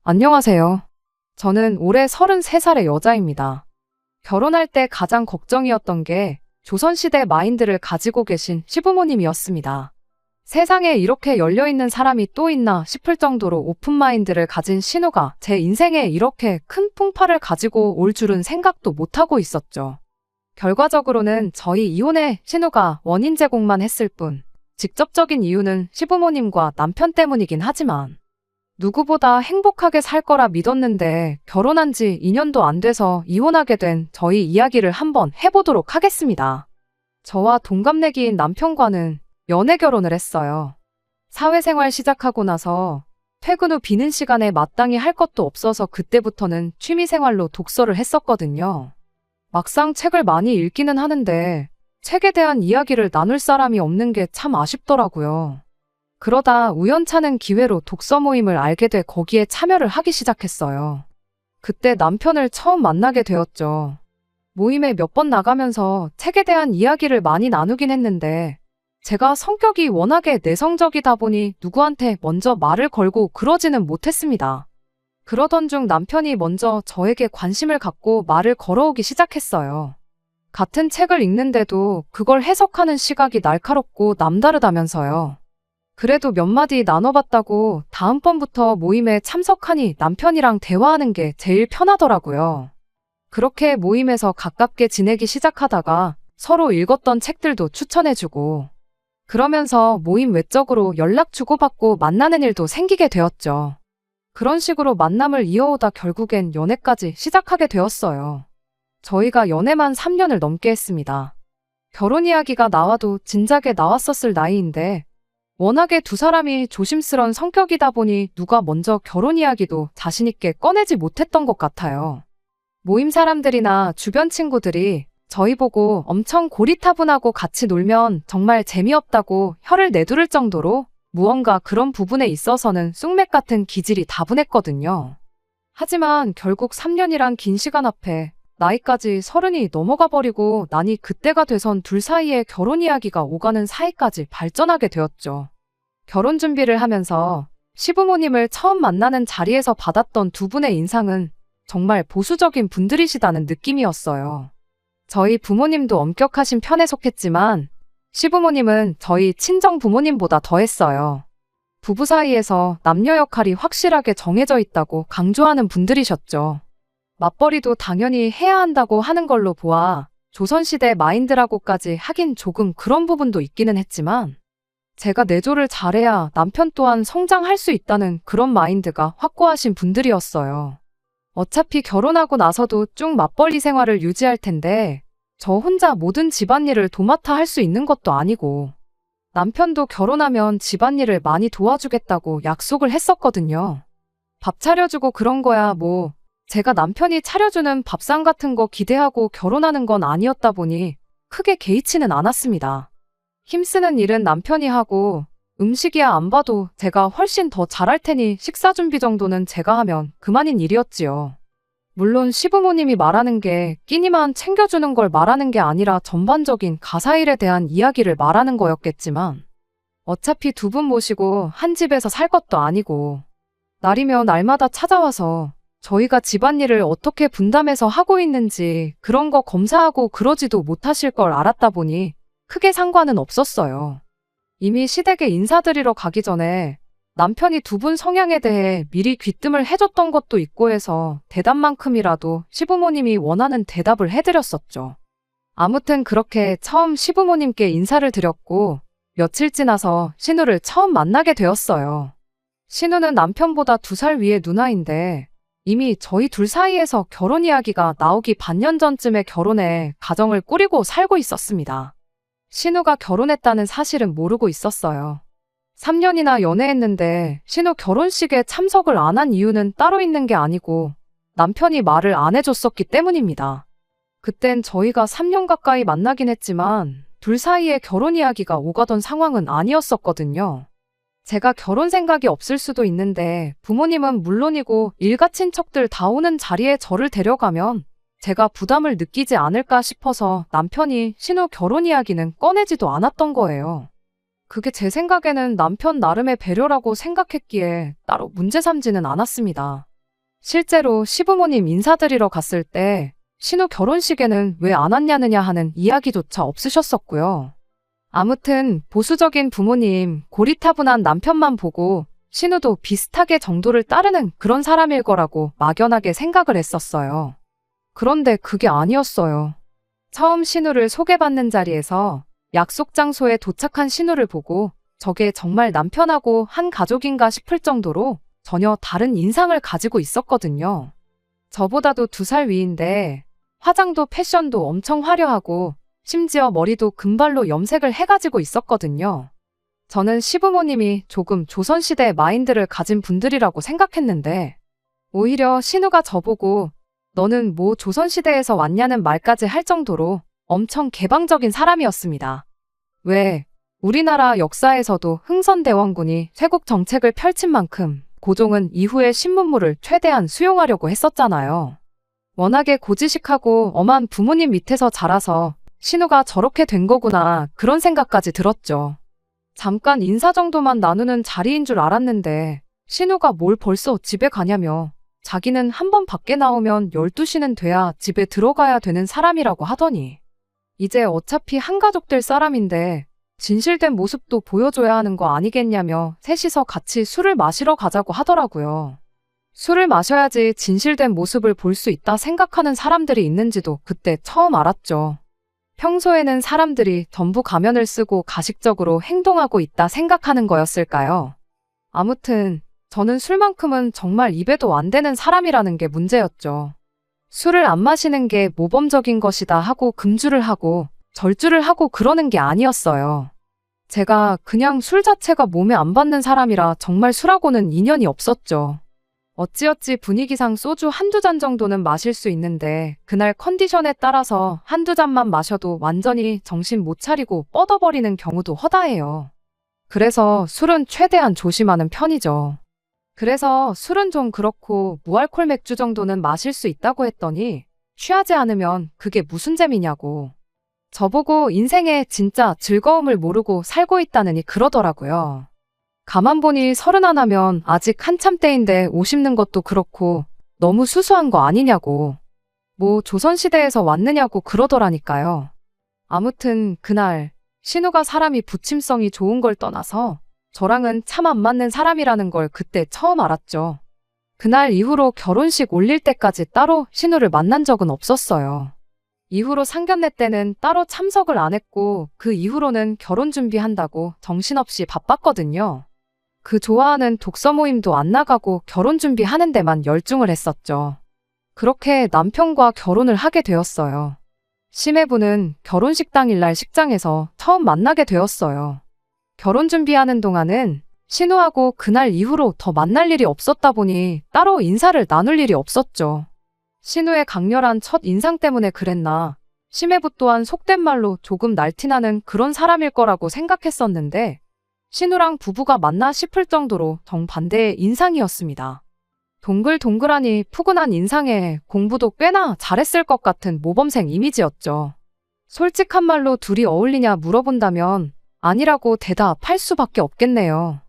안녕하세요. 저는 올해 33살의 여자입니다. 결혼할 때 가장 걱정이었던 게 조선시대 마인드를 가지고 계신 시부모님이었습니다. 세상에 이렇게 열려있는 사람이 또 있나 싶을 정도로 오픈 마인드를 가진 신우가 제 인생에 이렇게 큰 풍파를 가지고 올 줄은 생각도 못하고 있었죠. 결과적으로는 저희 이혼에 신우가 원인 제공만 했을 뿐, 직접적인 이유는 시부모님과 남편 때문이긴 하지만, 누구보다 행복하게 살 거라 믿었는데 결혼한 지 2년도 안 돼서 이혼하게 된 저희 이야기를 한번 해보도록 하겠습니다. 저와 동갑내기인 남편과는 연애 결혼을 했어요. 사회생활 시작하고 나서 퇴근 후 비는 시간에 마땅히 할 것도 없어서 그때부터는 취미생활로 독서를 했었거든요. 막상 책을 많이 읽기는 하는데 책에 대한 이야기를 나눌 사람이 없는 게 참 아쉽더라고요. 그러다 우연찮은 기회로 독서 모임을 알게 돼 거기에 참여를 하기 시작했어요. 그때 남편을 처음 만나게 되었죠. 모임에 몇 번 나가면서 책에 대한 이야기를 많이 나누긴 했는데 제가 성격이 워낙에 내성적이다 보니 누구한테 먼저 말을 걸고 그러지는 못했습니다. 그러던 중 남편이 먼저 저에게 관심을 갖고 말을 걸어오기 시작했어요. 같은 책을 읽는데도 그걸 해석하는 시각이 날카롭고 남다르다면서요. 그래도 몇 마디 나눠봤다고 다음번부터 모임에 참석하니 남편이랑 대화하는 게 제일 편하더라고요. 그렇게 모임에서 가깝게 지내기 시작하다가 서로 읽었던 책들도 추천해주고 그러면서 모임 외적으로 연락 주고받고 만나는 일도 생기게 되었죠. 그런 식으로 만남을 이어오다 결국엔 연애까지 시작하게 되었어요. 저희가 연애만 3년을 넘게 했습니다. 결혼 이야기가 나와도 진작에 나왔었을 나이인데 워낙에 두 사람이 조심스런 성격이다 보니 누가 먼저 결혼 이야기도 자신있게 꺼내지 못했던 것 같아요. 모임 사람들이나 주변 친구들이 저희 보고 엄청 고리타분하고 같이 놀면 정말 재미없다고 혀를 내두를 정도로 무언가 그런 부분에 있어서는 쑥맥 같은 기질이 다분했거든요. 하지만 결국 3년이란 긴 시간 앞에 나이까지 30이 넘어가 버리고 나니 그때가 돼선 둘 사이에 결혼 이야기가 오가는 사이까지 발전하게 되었죠. 결혼 준비를 하면서 시부모님을 처음 만나는 자리에서 받았던 두 분의 인상은 정말 보수적인 분들이시다는 느낌이었어요. 저희 부모님도 엄격하신 편에 속했지만 시부모님은 저희 친정 부모님보다 더했어요. 부부 사이에서 남녀 역할이 확실하게 정해져 있다고 강조하는 분들이셨죠. 맞벌이도 당연히 해야 한다고 하는 걸로 보아 조선시대 마인드라고까지 하긴 조금 그런 부분도 있기는 했지만 제가 내조를 잘해야 남편 또한 성장할 수 있다는 그런 마인드가 확고하신 분들이었어요. 어차피 결혼하고 나서도 쭉 맞벌이 생활을 유지할 텐데 저 혼자 모든 집안일을 도맡아 할 수 있는 것도 아니고 남편도 결혼하면 집안일을 많이 도와주겠다고 약속을 했었거든요. 밥 차려주고 그런 거야 뭐 제가 남편이 차려주는 밥상 같은 거 기대하고 결혼하는 건 아니었다 보니 크게 개의치는 않았습니다. 힘쓰는 일은 남편이 하고 음식이야 안 봐도 제가 훨씬 더 잘할 테니 식사 준비 정도는 제가 하면 그만인 일이었지요. 물론 시부모님이 말하는 게 끼니만 챙겨주는 걸 말하는 게 아니라 전반적인 가사일에 대한 이야기를 말하는 거였겠지만 어차피 두 분 모시고 한 집에서 살 것도 아니고 날이면 날마다 찾아와서 저희가 집안일을 어떻게 분담해서 하고 있는지 그런 거 검사하고 그러지도 못하실 걸 알았다 보니 크게 상관은 없었어요. 이미 시댁에 인사드리러 가기 전에 남편이 두 분 성향에 대해 미리 귀뜸을 해줬던 것도 있고 해서 대답만큼이라도 시부모님이 원하는 대답을 해드렸었죠. 아무튼 그렇게 처음 시부모님께 인사를 드렸고 며칠 지나서 신우를 처음 만나게 되었어요. 신우는 남편보다 2살 위의 누나인데 이미 저희 둘 사이에서 결혼 이야기가 나오기 반년 전쯤에 결혼해 가정을 꾸리고 살고 있었습니다. 신우가 결혼했다는 사실은 모르고 있었어요. 3년이나 연애했는데 신우 결혼식에 참석을 안 한 이유는 따로 있는 게 아니고 남편이 말을 안 해줬었기 때문입니다. 그땐 저희가 3년 가까이 만나긴 했지만 둘 사이에 결혼 이야기가 오가던 상황은 아니었었거든요. 제가 결혼 생각이 없을 수도 있는데 부모님은 물론이고 일가 친척들 다 오는 자리에 저를 데려가면 제가 부담을 느끼지 않을까 싶어서 남편이 신우 결혼 이야기는 꺼내지도 않았던 거예요. 그게 제 생각에는 남편 나름의 배려라고 생각했기에 따로 문제 삼지는 않았습니다. 실제로 시부모님 인사드리러 갔을 때 신우 결혼식에는 왜 안 왔냐느냐 하는 이야기조차 없으셨었고요. 아무튼 보수적인 부모님, 고리타분한 남편만 보고 신우도 비슷하게 정도를 따르는 그런 사람일 거라고 막연하게 생각을 했었어요. 그런데 그게 아니었어요. 처음 신우를 소개받는 자리에서 약속 장소에 도착한 신우를 보고 저게 정말 남편하고 한 가족인가 싶을 정도로 전혀 다른 인상을 가지고 있었거든요. 저보다도 2살 위인데 화장도 패션도 엄청 화려하고 심지어 머리도 금발로 염색을 해가지고 있었거든요. 저는 시부모님이 조금 조선시대 마인드를 가진 분들이라고 생각했는데 오히려 신우가 저보고 너는 뭐 조선시대에서 왔냐는 말까지 할 정도로 엄청 개방적인 사람이었습니다. 왜? 우리나라 역사에서도 흥선대원군이 쇄국 정책을 펼친 만큼 고종은 이후에 신문물을 최대한 수용하려고 했었잖아요. 워낙에 고지식하고 엄한 부모님 밑에서 자라서 신우가 저렇게 된 거구나 그런 생각까지 들었죠. 잠깐 인사 정도만 나누는 자리인 줄 알았는데 신우가 뭘 벌써 집에 가냐며 자기는 한 번 밖에 나오면 12시는 돼야 집에 들어가야 되는 사람이라고 하더니 이제 어차피 한가족들 사람인데 진실된 모습도 보여줘야 하는 거 아니겠냐며 셋이서 같이 술을 마시러 가자고 하더라고요. 술을 마셔야지 진실된 모습을 볼 수 있다 생각하는 사람들이 있는지도 그때 처음 알았죠. 평소에는 사람들이 전부 가면을 쓰고 가식적으로 행동하고 있다 생각하는 거였을까요? 아무튼 저는 술만큼은 정말 입에도 안 대는 사람이라는 게 문제였죠. 술을 안 마시는 게 모범적인 것이다 하고 금주를 하고 절주를 하고 그러는 게 아니었어요. 제가 그냥 술 자체가 몸에 안 받는 사람이라 정말 술하고는 인연이 없었죠. 어찌어찌 분위기상 소주 한두 잔 정도는 마실 수 있는데 그날 컨디션에 따라서 한두 잔만 마셔도 완전히 정신 못 차리고 뻗어버리는 경우도 허다해요. 그래서 술은 최대한 조심하는 편이죠. 그래서 술은 좀 그렇고 무알콜 맥주 정도는 마실 수 있다고 했더니 취하지 않으면 그게 무슨 재미냐고. 저보고 인생에 진짜 즐거움을 모르고 살고 있다느니 그러더라고요. 가만 보니 31면 아직 한참 때인데 50는 것도 그렇고 너무 수수한 거 아니냐고. 뭐 조선시대에서 왔느냐고 그러더라니까요. 아무튼 그날 신우가 사람이 부침성이 좋은 걸 떠나서 저랑은 참 안 맞는 사람이라는 걸 그때 처음 알았죠. 그날 이후로 결혼식 올릴 때까지 따로 신우를 만난 적은 없었어요. 이후로 상견례 때는 따로 참석을 안 했고 그 이후로는 결혼 준비한다고 정신없이 바빴거든요. 그 좋아하는 독서 모임도 안 나가고 결혼 준비하는 데만 열중을 했었죠. 그렇게 남편과 결혼을 하게 되었어요. 심해부는 결혼식 당일날 식장에서 처음 만나게 되었어요. 결혼 준비하는 동안은 신우하고 그날 이후로 더 만날 일이 없었다 보니 따로 인사를 나눌 일이 없었죠. 신우의 강렬한 첫 인상 때문에 그랬나 심해부 또한 속된 말로 조금 날티나는 그런 사람일 거라고 생각했었는데 신우랑 부부가 맞나 싶을 정도로 정반대의 인상이었습니다. 동글동글하니 푸근한 인상에 공부도 꽤나 잘했을 것 같은 모범생 이미지였죠. 솔직한 말로 둘이 어울리냐 물어본다면 아니라고 대답할 수밖에 없겠네요.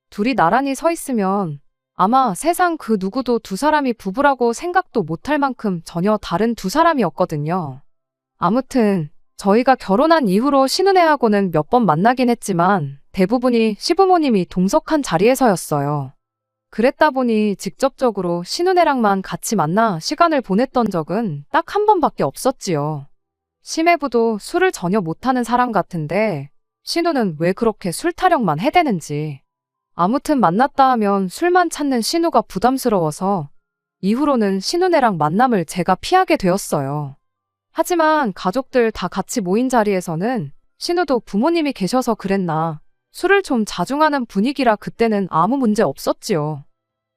둘이 나란히 서 있으면 아마 세상 그 누구도 두 사람이 부부라고 생각도 못할 만큼 전혀 다른 두 사람이었거든요. 아무튼 저희가 결혼한 이후로 신은혜하고는 몇 번 만나긴 했지만 대부분이 시부모님이 동석한 자리에서였어요. 그랬다 보니 직접적으로 신은혜랑만 같이 만나 시간을 보냈던 적은 딱 한 번밖에 없었지요. 심해부도 술을 전혀 못하는 사람 같은데 신우는 왜 그렇게 술 타령만 해대는지. 아무튼 만났다 하면 술만 찾는 신우가 부담스러워서 이후로는 신은혜랑 만남을 제가 피하게 되었어요. 하지만 가족들 다 같이 모인 자리에서는 신우도 부모님이 계셔서 그랬나 술을 좀 자중하는 분위기라 그때는 아무 문제 없었지요.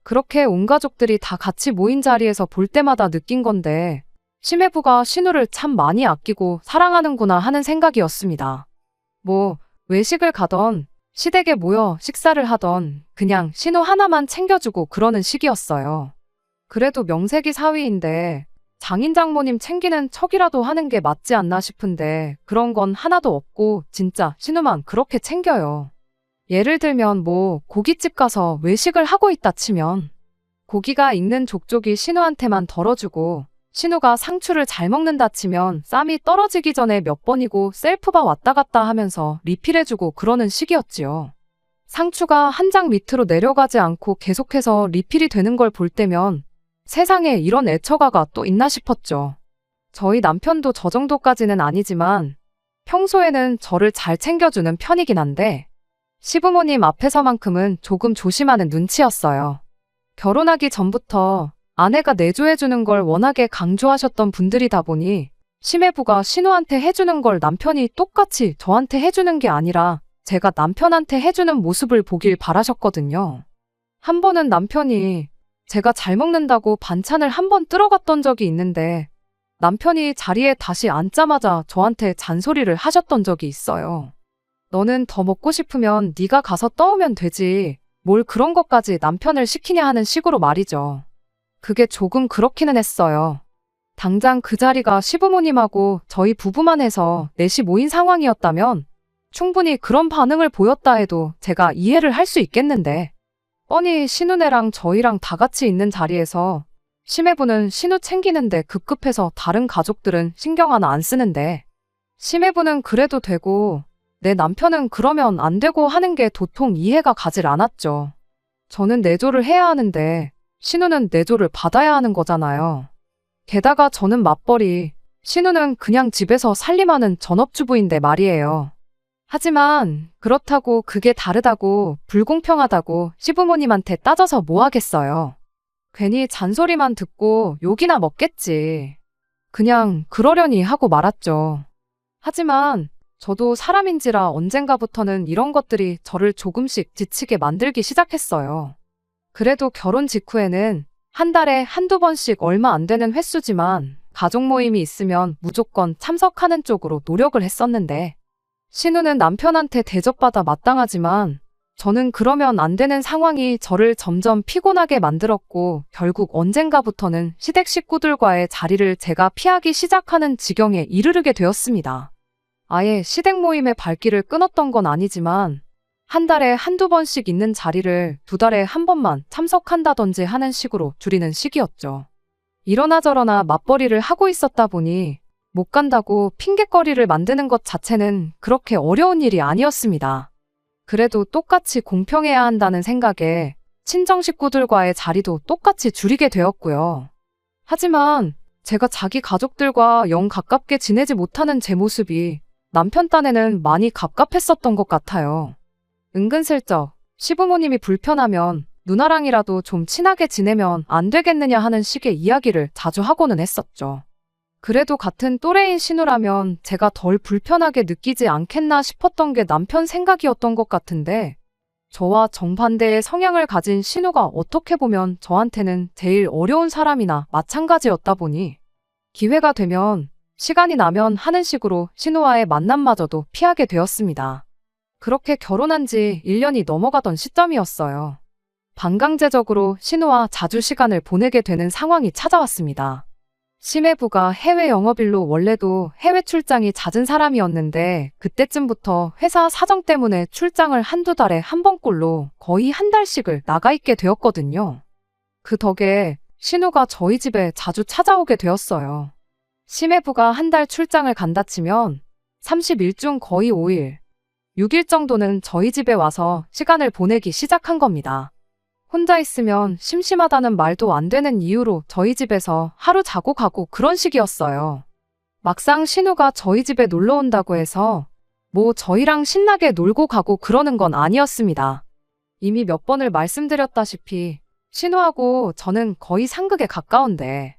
그렇게 온 가족들이 다 같이 모인 자리에서 볼 때마다 느낀 건데 심해부가 신우를 참 많이 아끼고 사랑하는구나 하는 생각이었습니다. 뭐 외식을 가던 시댁에 모여 식사를 하던 그냥 신우 하나만 챙겨주고 그러는 시기였어요. 그래도 명색이 사위인데 장인 장모님 챙기는 척이라도 하는 게 맞지 않나 싶은데 그런 건 하나도 없고 진짜 신우만 그렇게 챙겨요. 예를 들면 뭐 고깃집 가서 외식을 하고 있다 치면 고기가 익는 족족이 신우한테만 덜어주고 신우가 상추를 잘 먹는다 치면 쌈이 떨어지기 전에 몇 번이고 셀프바 왔다 갔다 하면서 리필해주고 그러는 시기였지요. 상추가 한 장 밑으로 내려가지 않고 계속해서 리필이 되는 걸 볼 때면 세상에 이런 애처가가 또 있나 싶었죠. 저희 남편도 저 정도까지는 아니지만 평소에는 저를 잘 챙겨주는 편이긴 한데 시부모님 앞에서만큼은 조금 조심하는 눈치였어요. 결혼하기 전부터 아내가 내조해주는 걸 워낙에 강조하셨던 분들이다 보니 시매부가 신우한테 해주는 걸 남편이 똑같이 저한테 해주는 게 아니라 제가 남편한테 해주는 모습을 보길 바라셨거든요. 한 번은 남편이 제가 잘 먹는다고 반찬을 한 번 들어갔던 적이 있는데 남편이 자리에 다시 앉자마자 저한테 잔소리를 하셨던 적이 있어요. 너는 더 먹고 싶으면 네가 가서 떠오면 되지. 뭘 그런 것까지 남편을 시키냐 하는 식으로 말이죠. 그게 조금 그렇기는 했어요. 당장 그 자리가 시부모님하고 저희 부부만 해서 넷이 모인 상황이었다면 충분히 그런 반응을 보였다 해도 제가 이해를 할 수 있겠는데 뻔히 신우네랑 저희랑 다 같이 있는 자리에서 시매부는 신우 챙기는데 급급해서 다른 가족들은 신경 하나 안 쓰는데 시매부는 그래도 되고 내 남편은 그러면 안 되고 하는 게 도통 이해가 가질 않았죠. 저는 내조를 해야 하는데 신우는 내조를 받아야 하는 거잖아요. 게다가 저는 맞벌이, 신우는 그냥 집에서 살림하는 전업주부인데 말이에요. 하지만 그렇다고 그게 다르다고 불공평하다고 시부모님한테 따져서 뭐 하겠어요. 괜히 잔소리만 듣고 욕이나 먹겠지. 그냥 그러려니 하고 말았죠. 하지만 저도 사람인지라 언젠가부터는 이런 것들이 저를 조금씩 지치게 만들기 시작했어요. 그래도 결혼 직후에는 한 달에 한두 번씩 얼마 안 되는 횟수지만 가족 모임이 있으면 무조건 참석하는 쪽으로 노력을 했었는데 신우는 남편한테 대접받아 마땅하지만 저는 그러면 안 되는 상황이 저를 점점 피곤하게 만들었고 결국 언젠가부터는 시댁 식구들과의 자리를 제가 피하기 시작하는 지경에 이르르게 되었습니다. 아예 시댁 모임의 발길을 끊었던 건 아니지만 한 달에 한두 번씩 있는 자리를 두 달에 한 번만 참석한다든지 하는 식으로 줄이는 시기였죠. 이러나 저러나 맞벌이를 하고 있었다 보니 못 간다고 핑곗거리를 만드는 것 자체는 그렇게 어려운 일이 아니었습니다. 그래도 똑같이 공평해야 한다는 생각에 친정 식구들과의 자리도 똑같이 줄이게 되었고요. 하지만 제가 자기 가족들과 영 가깝게 지내지 못하는 제 모습이 남편 딴에는 많이 갑갑했었던 것 같아요. 은근슬쩍 시부모님이 불편하면 누나랑이라도 좀 친하게 지내면 안 되겠느냐 하는 식의 이야기를 자주 하고는 했었죠. 그래도 같은 또래인 신우라면 제가 덜 불편하게 느끼지 않겠나 싶었던 게 남편 생각이었던 것 같은데 저와 정반대의 성향을 가진 신우가 어떻게 보면 저한테는 제일 어려운 사람이나 마찬가지였다 보니 기회가 되면 시간이 나면 하는 식으로 신우와의 만남마저도 피하게 되었습니다. 그렇게 결혼한 지 1년이 넘어가던 시점이었어요. 반강제적으로 신우와 자주 시간을 보내게 되는 상황이 찾아왔습니다. 시매부가 해외 영업일로 원래도 해외 출장이 잦은 사람이었는데 그때쯤부터 회사 사정 때문에 출장을 한두 달에 한 번꼴로 거의 한 달씩을 나가 있게 되었거든요. 그 덕에 신우가 저희 집에 자주 찾아오게 되었어요. 시매부가 한 달 출장을 간다 치면 30일 중 거의 5일, 6일 정도는 저희 집에 와서 시간을 보내기 시작한 겁니다. 혼자 있으면 심심하다는 말도 안 되는 이유로 저희 집에서 하루 자고 가고 그런 식이었어요. 막상 신우가 저희 집에 놀러 온다고 해서 뭐 저희랑 신나게 놀고 가고 그러는 건 아니었습니다. 이미 몇 번을 말씀드렸다시피 신우하고 저는 거의 상극에 가까운데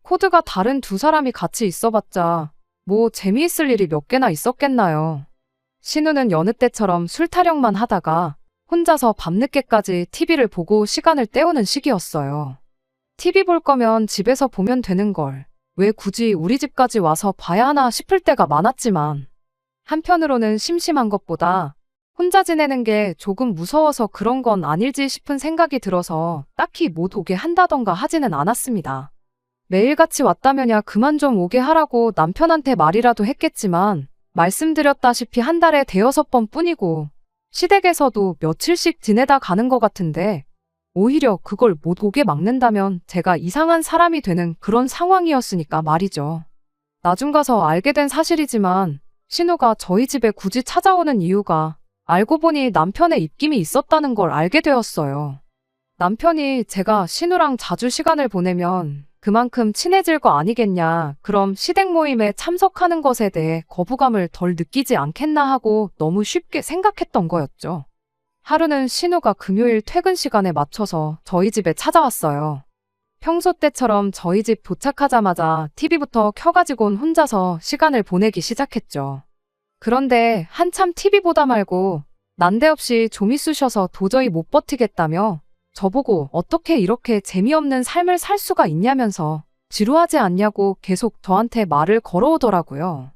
코드가 다른 두 사람이 같이 있어봤자 뭐 재미있을 일이 몇 개나 있었겠나요. 신우는 여느 때처럼 술 타령만 하다가 혼자서 밤늦게까지 TV를 보고 시간을 때우는 시기였어요. TV 볼 거면 집에서 보면 되는 걸 왜 굳이 우리 집까지 와서 봐야 하나 싶을 때가 많았지만 한편으로는 심심한 것보다 혼자 지내는 게 조금 무서워서 그런 건 아닐지 싶은 생각이 들어서 딱히 못 오게 한다던가 하지는 않았습니다. 매일같이 왔다면야 그만 좀 오게 하라고 남편한테 말이라도 했겠지만 말씀드렸다시피 한 달에 5-6번 뿐이고 시댁에서도 며칠씩 지내다 가는 것 같은데 오히려 그걸 못 오게 막는다면 제가 이상한 사람이 되는 그런 상황이었으니까 말이죠. 나중 가서 알게 된 사실이지만 신우가 저희 집에 굳이 찾아오는 이유가 알고 보니 남편의 입김이 있었다는 걸 알게 되었어요. 남편이 제가 신우랑 자주 시간을 보내면 그만큼 친해질 거 아니겠냐, 그럼 시댁 모임에 참석하는 것에 대해 거부감을 덜 느끼지 않겠나 하고 너무 쉽게 생각했던 거였죠. 하루는 신우가 금요일 퇴근 시간에 맞춰서 저희 집에 찾아왔어요. 평소 때처럼 저희 집 도착하자마자 TV부터 켜가지곤 혼자서 시간을 보내기 시작했죠. 그런데 한참 TV 보다 말고 난데없이 좀 있으셔서 도저히 못 버티겠다며 저보고 어떻게 이렇게 재미없는 삶을 살 수가 있냐면서 지루하지 않냐고 계속 저한테 말을 걸어오더라고요.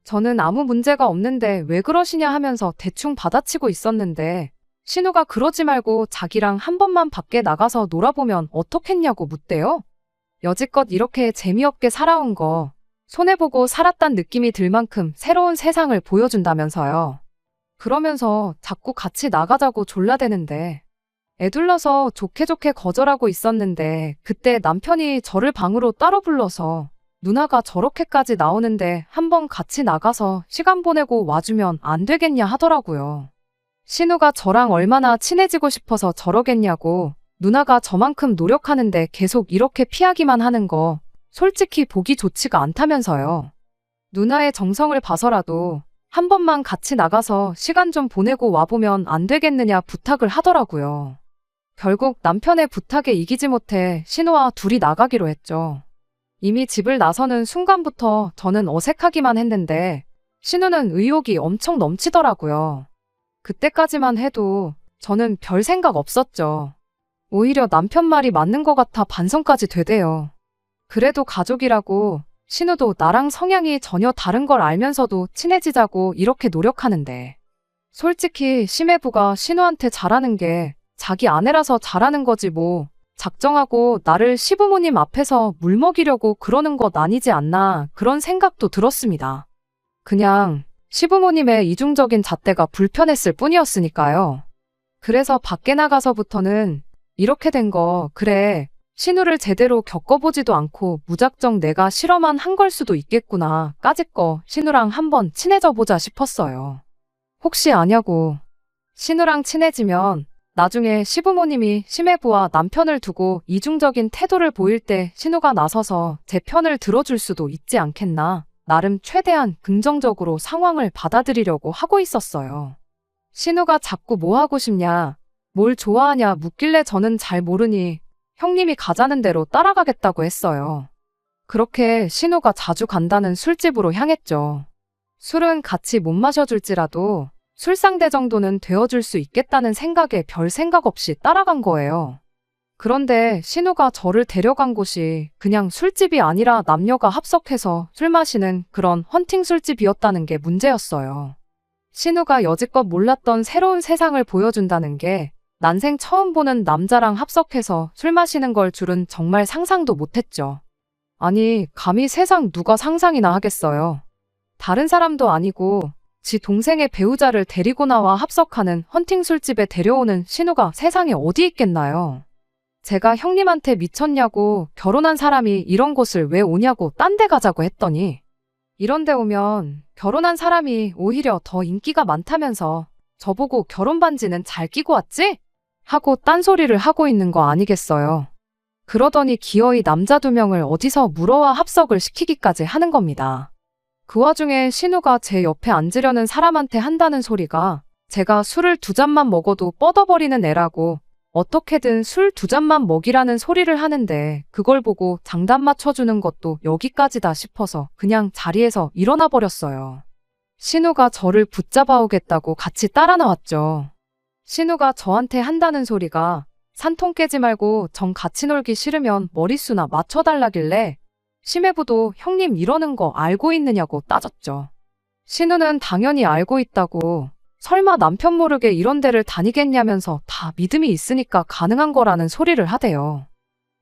저는 아무 문제가 없는데 왜 그러시냐 하면서 대충 받아치고 있었는데 신우가 그러지 말고 자기랑 한 번만 밖에 나가서 놀아보면 어떻겠냐고 묻대요. 여지껏 이렇게 재미없게 살아온 거 손해보고 살았단 느낌이 들 만큼 새로운 세상을 보여준다면서요. 그러면서 자꾸 같이 나가자고 졸라대는데 애둘러서 좋게 거절하고 있었는데 그때 남편이 저를 방으로 따로 불러서 누나가 저렇게까지 나오는데 한번 같이 나가서 시간 보내고 와주면 안 되겠냐 하더라고요. 신우가 저랑 얼마나 친해지고 싶어서 저러겠냐고, 누나가 저만큼 노력하는데 계속 이렇게 피하기만 하는 거 솔직히 보기 좋지가 않다면서요. 누나의 정성을 봐서라도 한 번만 같이 나가서 시간 좀 보내고 와보면 안 되겠느냐 부탁을 하더라고요. 결국 남편의 부탁에 이기지 못해 신우와 둘이 나가기로 했죠. 이미 집을 나서는 순간부터 저는 어색하기만 했는데 신우는 의욕이 엄청 넘치더라고요. 그때까지만 해도 저는 별 생각 없었죠. 오히려 남편 말이 맞는 것 같아 반성까지 되대요. 그래도 가족이라고 신우도 나랑 성향이 전혀 다른 걸 알면서도 친해지자고 이렇게 노력하는데 솔직히 심해부가 신우한테 잘하는 게 자기 아내라서 잘하는 거지 뭐 작정하고 나를 시부모님 앞에서 물먹이려고 그러는 것 아니지 않나 그런 생각도 들었습니다. 그냥 시부모님의 이중적인 잣대가 불편했을 뿐이었으니까요. 그래서 밖에 나가서부터는 이렇게 된 거 그래 신우를 제대로 겪어보지도 않고 무작정 내가 실험만 한 걸 수도 있겠구나 까짓거 신우랑 한번 친해져 보자 싶었어요. 혹시 아냐고. 신우랑 친해지면 나중에 시부모님이 심해부와 남편을 두고 이중적인 태도를 보일 때 신우가 나서서 제 편을 들어줄 수도 있지 않겠나. 나름 최대한 긍정적으로 상황을 받아들이려고 하고 있었어요. 신우가 자꾸 뭐 하고 싶냐, 뭘 좋아하냐 묻길래 저는 잘 모르니 형님이 가자는 대로 따라가겠다고 했어요. 그렇게 신우가 자주 간다는 술집으로 향했죠. 술은 같이 못 마셔줄지라도 술상대 정도는 되어줄 수 있겠다는 생각에 별 생각 없이 따라간 거예요. 그런데 신우가 저를 데려간 곳이 그냥 술집이 아니라 남녀가 합석해서 술 마시는 그런 헌팅 술집이었다는 게 문제였어요. 신우가 여지껏 몰랐던 새로운 세상을 보여준다는 게 난생 처음 보는 남자랑 합석해서 술 마시는 걸 줄은 정말 상상도 못했죠. 아니, 감히 세상 누가 상상이나 하겠어요. 다른 사람도 아니고 지 동생의 배우자를 데리고 나와 합석하는 헌팅 술집에 데려오는 신우가 세상에 어디 있겠나요? 제가 형님한테 미쳤냐고 결혼한 사람이 이런 곳을 왜 오냐고 딴 데 가자고 했더니 이런 데 오면 결혼한 사람이 오히려 더 인기가 많다면서 저보고 결혼 반지는 잘 끼고 왔지? 하고 딴소리를 하고 있는 거 아니겠어요. 그러더니 기어이 남자 2명을 어디서 물어와 합석을 시키기까지 하는 겁니다. 그 와중에 신우가 제 옆에 앉으려는 사람한테 한다는 소리가 제가 술을 2잔만 먹어도 뻗어버리는 애라고 어떻게든 술 2잔만 먹이라는 소리를 하는데 그걸 보고 장단 맞춰주는 것도 여기까지다 싶어서 그냥 자리에서 일어나 버렸어요. 신우가 저를 붙잡아 오겠다고 같이 따라 나왔죠. 신우가 저한테 한다는 소리가 산통 깨지 말고 정 같이 놀기 싫으면 머릿수나 맞춰달라길래 심해부도 형님 이러는 거 알고 있느냐고 따졌죠. 신우는 당연히 알고 있다고 설마 남편 모르게 이런 데를 다니겠냐면서 다 믿음이 있으니까 가능한 거라는 소리를 하대요.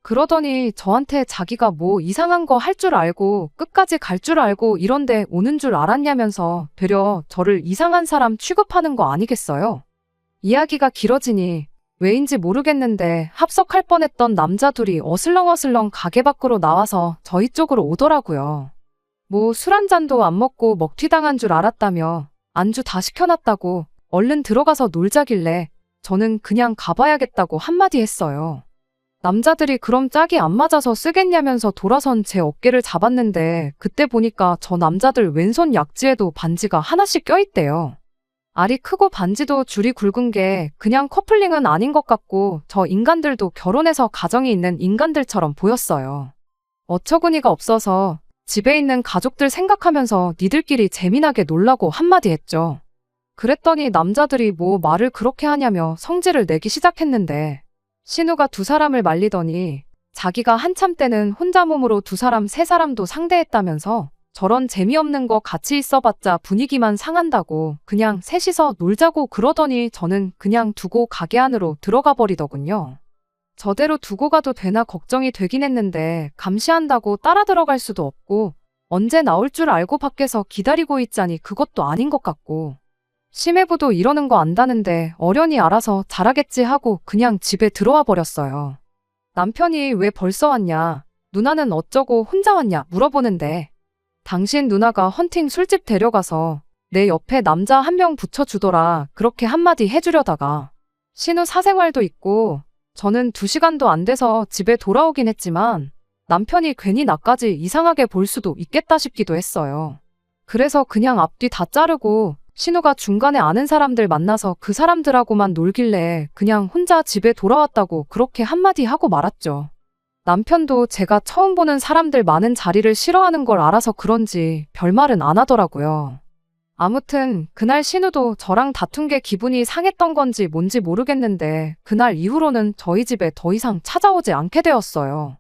그러더니 저한테 자기가 뭐 이상한 거 할 줄 알고 끝까지 갈 줄 알고 이런 데 오는 줄 알았냐면서 되려 저를 이상한 사람 취급하는 거 아니겠어요? 이야기가 길어지니 왜인지 모르겠는데 합석할 뻔했던 남자 둘이 어슬렁어슬렁 가게 밖으로 나와서 저희 쪽으로 오더라고요. 뭐 술 한 잔도 안 먹고 먹튀당한 줄 알았다며 안주 다 시켜놨다고 얼른 들어가서 놀자길래 저는 그냥 가봐야겠다고 한마디 했어요. 남자들이 그럼 짝이 안 맞아서 쓰겠냐면서 돌아선 제 어깨를 잡았는데 그때 보니까 저 남자들 왼손 약지에도 반지가 하나씩 껴있대요. 알이 크고 반지도 줄이 굵은 게 그냥 커플링은 아닌 것 같고 저 인간들도 결혼해서 가정이 있는 인간들처럼 보였어요. 어처구니가 없어서 집에 있는 가족들 생각하면서 니들끼리 재미나게 놀라고 한마디 했죠. 그랬더니 남자들이 뭐 말을 그렇게 하냐며 성질을 내기 시작했는데 신우가 두 사람을 말리더니 자기가 한참 때는 혼자 몸으로 두 사람 세 사람도 상대했다면서 저런 재미없는 거 같이 있어봤자 분위기만 상한다고 그냥 셋이서 놀자고 그러더니 저는 그냥 두고 가게 안으로 들어가 버리더군요. 저대로 두고 가도 되나 걱정이 되긴 했는데 감시한다고 따라 들어갈 수도 없고 언제 나올 줄 알고 밖에서 기다리고 있자니 그것도 아닌 것 같고 심해부도 이러는 거 안다는데 어련히 알아서 잘하겠지 하고 그냥 집에 들어와 버렸어요. 남편이 왜 벌써 왔냐, 누나는 어쩌고 혼자 왔냐 물어보는데 당신 누나가 헌팅 술집 데려가서 내 옆에 남자 한 명 붙여주더라 그렇게 한마디 해주려다가 신우 사생활도 있고 저는 2시간도 안 돼서 집에 돌아오긴 했지만 남편이 괜히 나까지 이상하게 볼 수도 있겠다 싶기도 했어요. 그래서 그냥 앞뒤 다 자르고 신우가 중간에 아는 사람들 만나서 그 사람들하고만 놀길래 그냥 혼자 집에 돌아왔다고 그렇게 한마디 하고 말았죠. 남편도 제가 처음 보는 사람들 많은 자리를 싫어하는 걸 알아서 그런지 별말은 안 하더라고요. 아무튼 그날 신우도 저랑 다툰 게 기분이 상했던 건지 뭔지 모르겠는데 그날 이후로는 저희 집에 더 이상 찾아오지 않게 되었어요.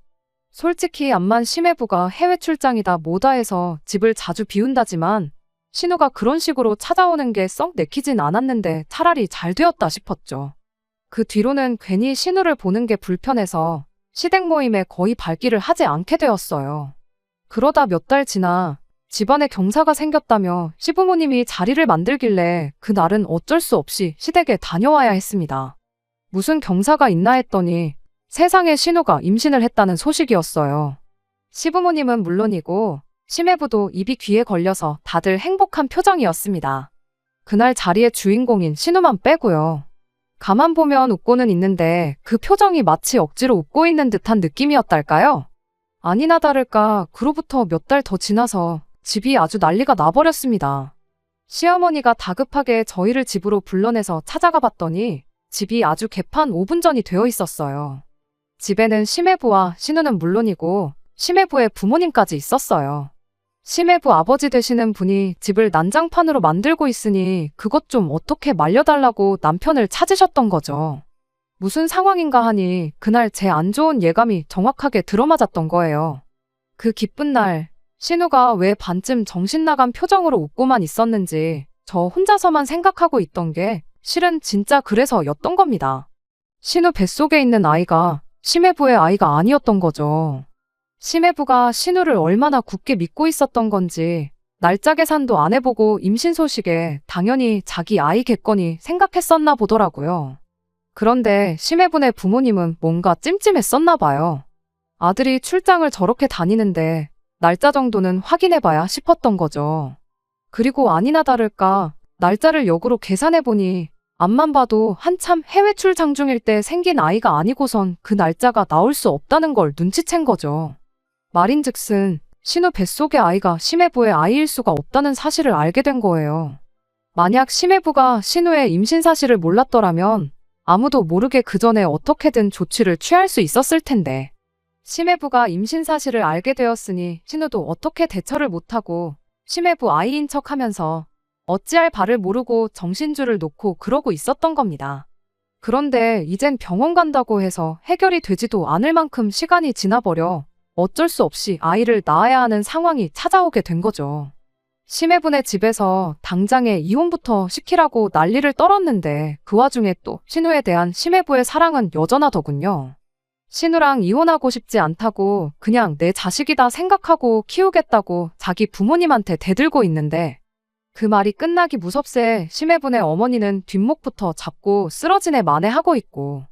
솔직히 암만 심해부가 해외 출장이다 뭐다 해서 집을 자주 비운다지만 신우가 그런 식으로 찾아오는 게 썩 내키진 않았는데 차라리 잘 되었다 싶었죠. 그 뒤로는 괜히 신우를 보는 게 불편해서 시댁 모임에 거의 발길을 하지 않게 되었어요. 그러다 몇 달 지나 집안에 경사가 생겼다며 시부모님이 자리를 만들길래 그날은 어쩔 수 없이 시댁에 다녀와야 했습니다. 무슨 경사가 있나 했더니 세상에 신우가 임신을 했다는 소식이었어요. 시부모님은 물론이고 심해부도 입이 귀에 걸려서 다들 행복한 표정이었습니다. 그날 자리의 주인공인 신우만 빼고요. 가만 보면 웃고는 있는데 그 표정이 마치 억지로 웃고 있는 듯한 느낌이었달까요? 아니나 다를까 그로부터 몇 달 더 지나서 집이 아주 난리가 나버렸습니다. 시어머니가 다급하게 저희를 집으로 불러내서 찾아가 봤더니 집이 아주 개판 5분 전이 되어 있었어요. 집에는 심해부와 신우는 물론이고 심해부의 부모님까지 있었어요. 심해부 아버지 되시는 분이 집을 난장판으로 만들고 있으니 그것 좀 어떻게 말려달라고 남편을 찾으셨던 거죠. 무슨 상황인가 하니 그날 제 안 좋은 예감이 정확하게 들어맞았던 거예요. 그 기쁜 날 신우가 왜 반쯤 정신 나간 표정으로 웃고만 있었는지 저 혼자서만 생각하고 있던 게 실은 진짜 그래서였던 겁니다. 신우 뱃속에 있는 아이가 심해부의 아이가 아니었던 거죠. 심해부가 신우를 얼마나 굳게 믿고 있었던 건지 날짜 계산도 안 해보고 임신 소식에 당연히 자기 아이겠거니 생각했었나 보더라고요. 그런데 심해부네 부모님은 뭔가 찜찜했었나 봐요. 아들이 출장을 저렇게 다니는데 날짜 정도는 확인해봐야 싶었던 거죠. 그리고 아니나 다를까 날짜를 역으로 계산해보니 앞만 봐도 한참 해외 출장 중일 때 생긴 아이가 아니고선 그 날짜가 나올 수 없다는 걸 눈치챈 거죠. 말인즉슨 신우 뱃속의 아이가 심해부의 아이일 수가 없다는 사실을 알게 된 거예요. 만약 심해부가 신우의 임신 사실을 몰랐더라면 아무도 모르게 그 전에 어떻게든 조치를 취할 수 있었을 텐데 심해부가 임신 사실을 알게 되었으니 신우도 어떻게 대처를 못하고 심해부 아이인 척하면서 어찌할 바를 모르고 정신줄을 놓고 그러고 있었던 겁니다. 그런데 이젠 병원 간다고 해서 해결이 되지도 않을 만큼 시간이 지나버려 어쩔 수 없이 아이를 낳아야 하는 상황이 찾아오게 된 거죠. 심해분의 집에서 당장에 이혼부터 시키라고 난리를 떨었는데 그 와중에 또 신우에 대한 심해부의 사랑은 여전하더군요. 신우랑 이혼하고 싶지 않다고 그냥 내 자식이다 생각하고 키우겠다고 자기 부모님한테 대들고 있는데 그 말이 끝나기 무섭세 심해분의 어머니는 뒷목부터 잡고 쓰러지네 만회하고 있고,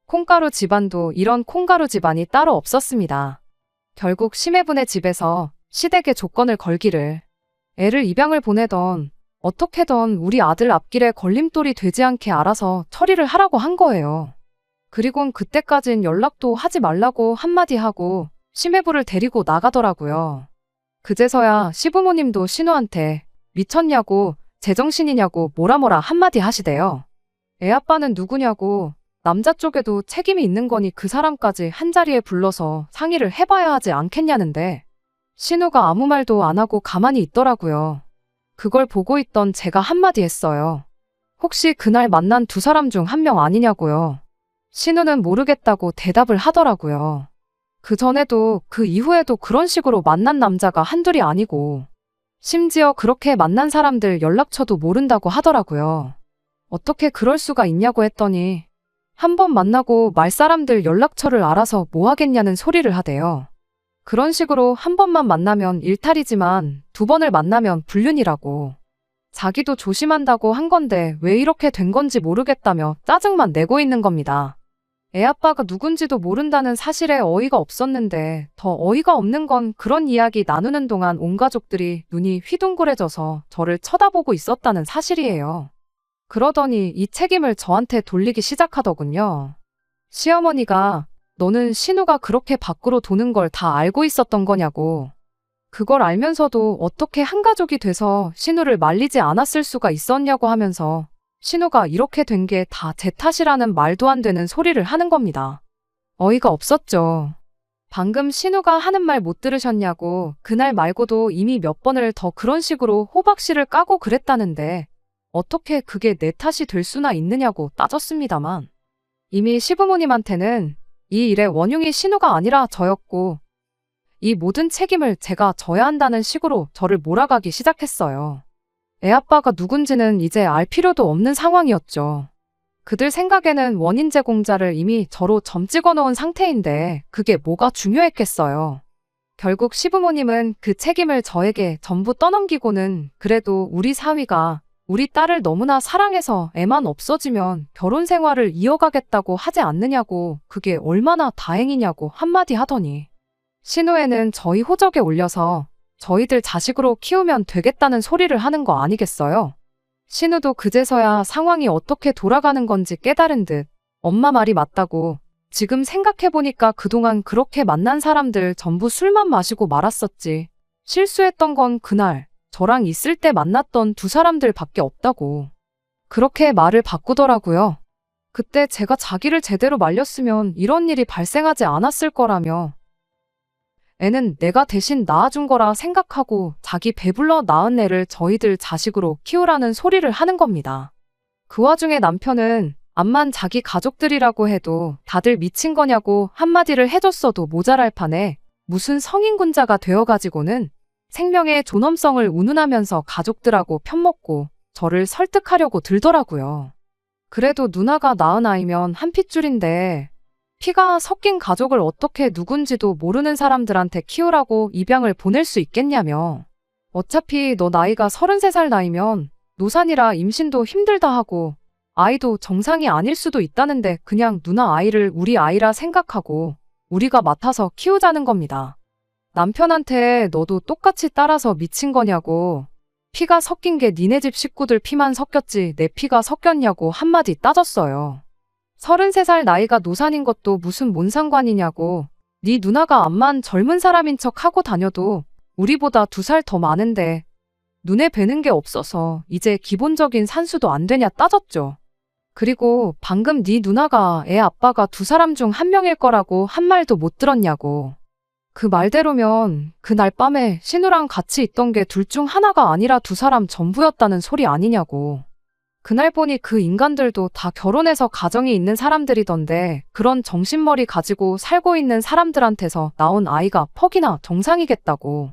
콩가루 집안도 이런 콩가루 집안이 따로 없었습니다. 결국 심해분의 집에서 시댁에 조건을 걸기를, 애를 입양을 보내던 어떻게든 우리 아들 앞길에 걸림돌이 되지 않게 알아서 처리를 하라고 한 거예요. 그리곤 그때까진 연락도 하지 말라고 한마디 하고 심해부를 데리고 나가더라고요. 그제서야 시부모님도 신우한테 미쳤냐고 제정신이냐고 뭐라 한마디 하시대요. 애 아빠는 누구냐고, 남자 쪽에도 책임이 있는 거니 그 사람까지 한자리에 불러서 상의를 해봐야 하지 않겠냐는데, 신우가 아무 말도 안 하고 가만히 있더라고요. 그걸 보고 있던 제가 한마디 했어요. 혹시 그날 만난 두 사람 중 한 명 아니냐고요. 신우는 모르겠다고 대답을 하더라고요. 그 전에도 그 이후에도 그런 식으로 만난 남자가 한둘이 아니고, 심지어 그렇게 만난 사람들 연락처도 모른다고 하더라고요. 어떻게 그럴 수가 있냐고 했더니 한 번 만나고 말 사람들 연락처를 알아서 뭐 하겠냐는 소리를 하대요. 그런 식으로 한 번만 만나면 일탈이지만 두 번을 만나면 불륜이라고. 자기도 조심한다고 한 건데 왜 이렇게 된 건지 모르겠다며 짜증만 내고 있는 겁니다. 애 아빠가 누군지도 모른다는 사실에 어이가 없었는데, 더 어이가 없는 건 그런 이야기 나누는 동안 온 가족들이 눈이 휘둥그레져서 저를 쳐다보고 있었다는 사실이에요. 그러더니 이 책임을 저한테 돌리기 시작하더군요. 시어머니가 너는 신우가 그렇게 밖으로 도는 걸 다 알고 있었던 거냐고. 그걸 알면서도 어떻게 한 가족이 돼서 신우를 말리지 않았을 수가 있었냐고 하면서 신우가 이렇게 된 게 다 제 탓이라는 말도 안 되는 소리를 하는 겁니다. 어이가 없었죠. 방금 신우가 하는 말 못 들으셨냐고, 그날 말고도 이미 몇 번을 더 그런 식으로 호박씨를 까고 그랬다는데 어떻게 그게 내 탓이 될 수나 있느냐고 따졌습니다만, 이미 시부모님한테는 이 일의 원흉이 신우가 아니라 저였고 이 모든 책임을 제가 져야 한다는 식으로 저를 몰아가기 시작했어요. 애 아빠가 누군지는 이제 알 필요도 없는 상황이었죠. 그들 생각에는 원인 제공자를 이미 저로 점 찍어 놓은 상태인데 그게 뭐가 중요했겠어요. 결국 시부모님은 그 책임을 저에게 전부 떠넘기고는 그래도 우리 사위가 우리 딸을 너무나 사랑해서 애만 없어지면 결혼 생활을 이어가겠다고 하지 않느냐고, 그게 얼마나 다행이냐고 한마디 하더니 신우애는 저희 호적에 올려서 저희들 자식으로 키우면 되겠다는 소리를 하는 거 아니겠어요? 신우도 그제서야 상황이 어떻게 돌아가는 건지 깨달은 듯 엄마 말이 맞다고, 지금 생각해보니까 그동안 그렇게 만난 사람들 전부 술만 마시고 말았었지, 실수했던 건 그날 저랑 있을 때 만났던 두 사람들 밖에 없다고 그렇게 말을 바꾸더라고요. 그때 제가 자기를 제대로 말렸으면 이런 일이 발생하지 않았을 거라며, 애는 내가 대신 낳아준 거라 생각하고 자기 배불러 낳은 애를 저희들 자식으로 키우라는 소리를 하는 겁니다. 그 와중에 남편은 암만 자기 가족들이라고 해도 다들 미친 거냐고 한마디를 해줬어도 모자랄 판에 무슨 성인군자가 되어가지고는 생명의 존엄성을 운운하면서 가족들하고 편먹고 저를 설득하려고 들더라고요. 그래도 누나가 낳은 아이면 한 핏줄인데 피가 섞인 가족을 어떻게 누군지도 모르는 사람들한테 키우라고 입양을 보낼 수 있겠냐며. 어차피 너 나이가 33살 나이면 노산이라 임신도 힘들다 하고 아이도 정상이 아닐 수도 있다는데 그냥 누나 아이를 우리 아이라 생각하고 우리가 맡아서 키우자는 겁니다. 남편한테 너도 똑같이 따라서 미친 거냐고, 피가 섞인 게 니네 집 식구들 피만 섞였지 내 피가 섞였냐고 한마디 따졌어요. 33살 나이가 노산인 것도 무슨 뭔 상관이냐고, 네 누나가 암만 젊은 사람인 척 하고 다녀도 우리보다 2살 더 많은데 눈에 뵈는 게 없어서 이제 기본적인 산수도 안 되냐 따졌죠. 그리고 방금 네 누나가 애 아빠가 2사람 중 1명일 거라고 한 말도 못 들었냐고. 그 말대로면 그날 밤에 신우랑 같이 있던 게 둘 중 하나가 아니라 2사람 전부였다는 소리 아니냐고. 그날 보니 그 인간들도 다 결혼해서 가정이 있는 사람들이던데 그런 정신머리 가지고 살고 있는 사람들한테서 나온 아이가 퍽이나 정상이겠다고.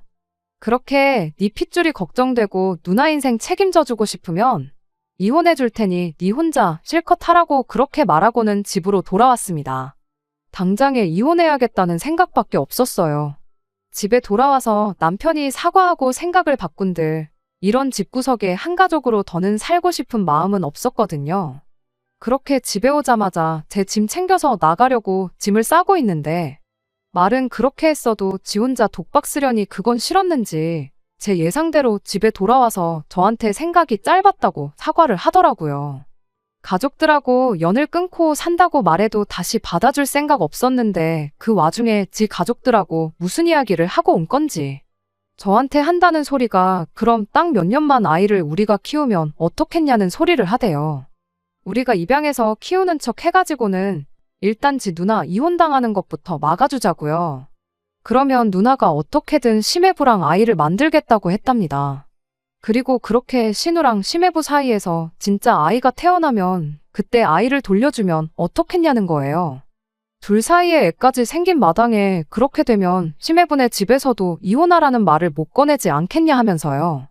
그렇게 네 핏줄이 걱정되고 누나 인생 책임져주고 싶으면 이혼해줄 테니 네 혼자 실컷 하라고 그렇게 말하고는 집으로 돌아왔습니다. 당장에 이혼해야겠다는 생각밖에 없었어요. 집에 돌아와서 남편이 사과하고 생각을 바꾼들 이런 집구석에 한가족으로 더는 살고 싶은 마음은 없었거든요. 그렇게 집에 오자마자 제 짐 챙겨서 나가려고 짐을 싸고 있는데 말은 그렇게 했어도 지 혼자 독박 쓰려니 그건 싫었는지 제 예상대로 집에 돌아와서 저한테 생각이 짧았다고 사과를 하더라고요. 가족들하고 연을 끊고 산다고 말해도 다시 받아줄 생각 없었는데 그 와중에 지 가족들하고 무슨 이야기를 하고 온 건지. 저한테 한다는 소리가 그럼 딱 몇 년만 아이를 우리가 키우면 어떻겠냐는 소리를 하대요. 우리가 입양해서 키우는 척 해가지고는 일단 지 누나 이혼당하는 것부터 막아주자고요. 그러면 누나가 어떻게든 심해부랑 아이를 만들겠다고 했답니다. 그리고 그렇게 신우랑 심해부 사이에서 진짜 아이가 태어나면 그때 아이를 돌려주면 어떻겠냐는 거예요. 둘 사이에 애까지 생긴 마당에 그렇게 되면 심해부네 집에서도 이혼하라는 말을 못 꺼내지 않겠냐 하면서요.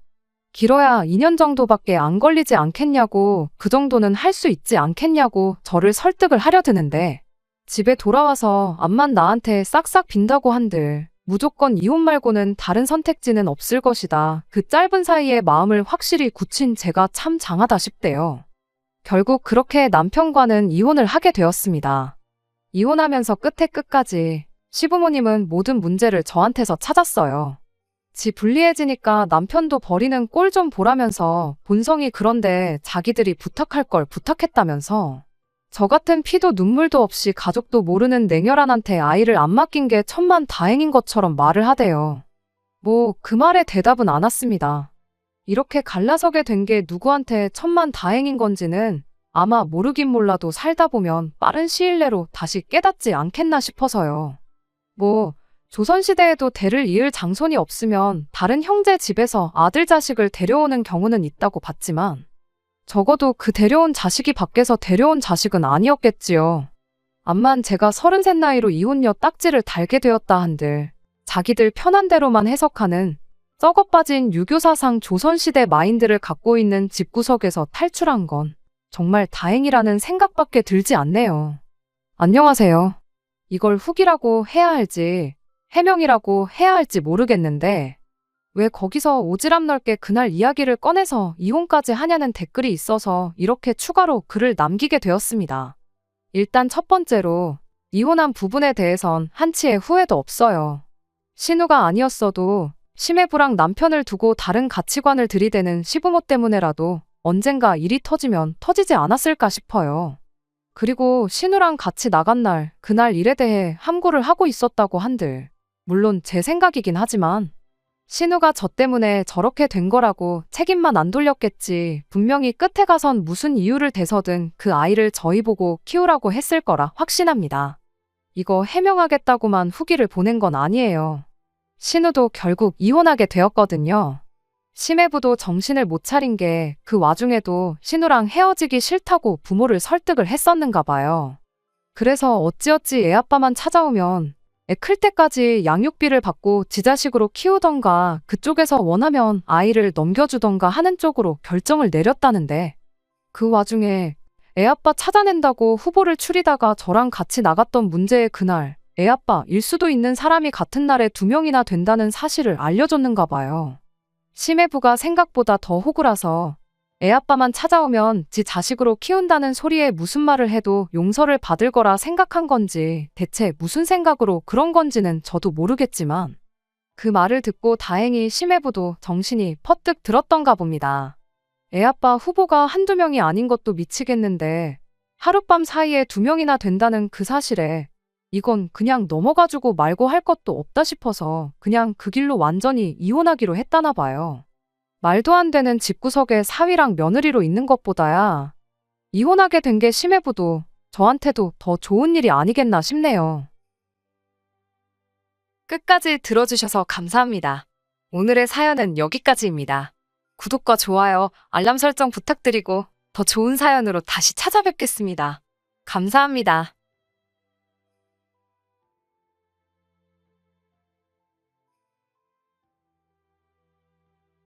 길어야 2년 정도밖에 안 걸리지 않겠냐고 그 정도는 할 수 있지 않겠냐고 저를 설득을 하려 드는데 집에 돌아와서 암만 나한테 싹싹 빈다고 한들 무조건 이혼 말고는 다른 선택지는 없을 것이다. 그 짧은 사이에 마음을 확실히 굳힌 제가 참 장하다 싶대요. 결국 그렇게 남편과는 이혼을 하게 되었습니다. 이혼하면서 끝에 끝까지 시부모님은 모든 문제를 저한테서 찾았어요. 지 불리해지니까 남편도 버리는 꼴 좀 보라면서 본성이 그런데 자기들이 부탁할 걸 부탁했다면서 저 같은 피도 눈물도 없이 가족도 모르는 냉혈한한테 아이를 안 맡긴 게 천만다행인 것처럼 말을 하대요. 뭐 그 말에 대답은 안 왔습니다. 이렇게 갈라서게 된 게 누구한테 천만다행인 건지는 아마 모르긴 몰라도 살다 보면 빠른 시일 내로 다시 깨닫지 않겠나 싶어서요. 뭐 조선시대에도 대를 이을 장손이 없으면 다른 형제 집에서 아들 자식을 데려오는 경우는 있다고 봤지만 적어도 그 데려온 자식이 밖에서 데려온 자식은 아니었겠지요. 암만 제가 33 나이로 이혼녀 딱지를 달게 되었다 한들 자기들 편한 대로만 해석하는 썩어 빠진 유교사상 조선시대 마인드를 갖고 있는 집구석에서 탈출한 건 정말 다행이라는 생각밖에 들지 않네요. 안녕하세요. 이걸 후기라고 해야 할지 해명이라고 해야 할지 모르겠는데 왜 거기서 오지랖 넓게 그날 이야기를 꺼내서 이혼까지 하냐는 댓글이 있어서 이렇게 추가로 글을 남기게 되었습니다. 일단 첫 번째로 이혼한 부분에 대해선 한치의 후회도 없어요. 신우가 아니었어도 심해부랑 남편을 두고 다른 가치관을 들이대는 시부모 때문에라도 언젠가 일이 터지면 터지지 않았을까 싶어요. 그리고 신우랑 같이 나간 날, 그날 일에 대해 함구를 하고 있었다고 한들 물론 제 생각이긴 하지만 신우가 저 때문에 저렇게 된 거라고 책임만 안 돌렸겠지. 분명히 끝에 가선 무슨 이유를 대서든 그 아이를 저희 보고 키우라고 했을 거라 확신합니다. 이거 해명하겠다고만 후기를 보낸 건 아니에요. 신우도 결국 이혼하게 되었거든요. 심해부도 정신을 못 차린 게 그 와중에도 신우랑 헤어지기 싫다고 부모를 설득을 했었는가 봐요. 그래서 어찌어찌 애아빠만 찾아오면 애 클 때까지 양육비를 받고 지 자식으로 키우던가 그쪽에서 원하면 아이를 넘겨주던가 하는 쪽으로 결정을 내렸다는데 그 와중에 애아빠 찾아낸다고 후보를 추리다가 저랑 같이 나갔던 문제의 그날 애아빠일 수도 있는 사람이 같은 날에 2명이나 된다는 사실을 알려줬는가 봐요. 심해부가 생각보다 더 호구라서 애아빠만 찾아오면 지 자식으로 키운다는 소리에 무슨 말을 해도 용서를 받을 거라 생각한 건지 대체 무슨 생각으로 그런 건지는 저도 모르겠지만 그 말을 듣고 다행히 심해부도 정신이 퍼뜩 들었던가 봅니다. 애아빠 후보가 한두 명이 아닌 것도 미치겠는데 하룻밤 사이에 2명이나 된다는 그 사실에 이건 그냥 넘어가주고 말고 할 것도 없다 싶어서 그냥 그 길로 완전히 이혼하기로 했다나 봐요. 말도 안 되는 집구석에 사위랑 며느리로 있는 것보다야 이혼하게 된 게 심해부도 저한테도 더 좋은 일이 아니겠나 싶네요. 끝까지 들어주셔서 감사합니다. 오늘의 사연은 여기까지입니다. 구독과 좋아요, 알람 설정 부탁드리고 더 좋은 사연으로 다시 찾아뵙겠습니다. 감사합니다.